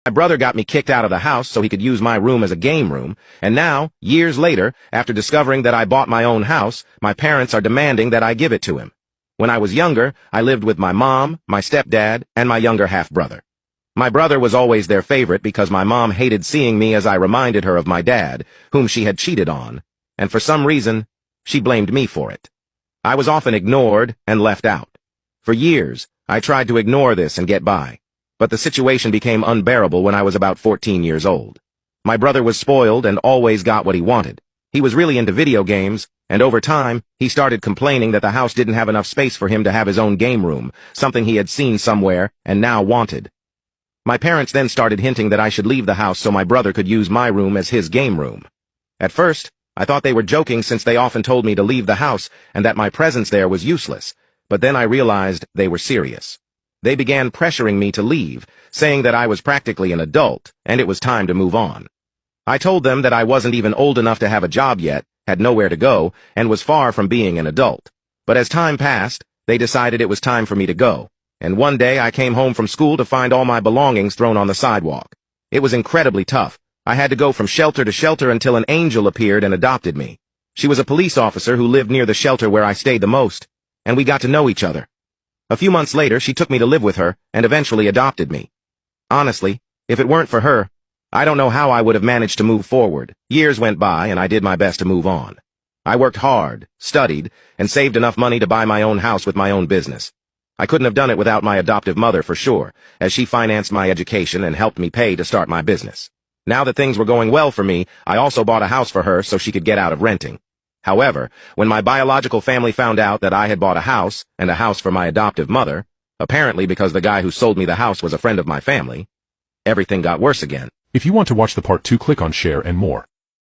My brother got me kicked out of the house so he could use my room as a game room, and now, years later, after discovering that I bought my own house, my parents are demanding that I give it to him. When I was younger, I lived with my mom, my stepdad, and my younger half-brother. My brother was always their favorite because my mom hated seeing me as I reminded her of my dad, whom she had cheated on, and for some reason, she blamed me for it. I was often ignored and left out. For years, I tried to ignore this and get by, but the situation became unbearable when I was about 14 years old. My brother was spoiled and always got what he wanted. He was really into video games, and over time, he started complaining that the house didn't have enough space for him to have his own game room, something he had seen somewhere and now wanted. My parents then started hinting that I should leave the house so my brother could use my room as his game room. At first, I thought they were joking since they often told me to leave the house and that my presence there was useless, but then I realized they were serious. They began pressuring me to leave, saying that I was practically an adult and it was time to move on. I told them that I wasn't even old enough to have a job yet, had nowhere to go, and was far from being an adult. But as time passed, they decided it was time for me to go, and one day I came home from school to find all my belongings thrown on the sidewalk. It was incredibly tough. I had to go from shelter to shelter until an angel appeared and adopted me. She was a police officer who lived near the shelter where I stayed the most, and we got to know each other. A few months later, she took me to live with her and eventually adopted me. Honestly, if it weren't for her, I don't know how I would have managed to move forward. Years went by and I did my best to move on. I worked hard, studied, and saved enough money to buy my own house with my own business. I couldn't have done it without my adoptive mother for sure, as she financed my education and helped me pay to start my business. Now that things were going well for me, I also bought a house for her so she could get out of renting. However, when my biological family found out that I had bought a house, and a house for my adoptive mother, apparently because the guy who sold me the house was a friend of my family, everything got worse again. If you want to watch the part 2, click on share and more.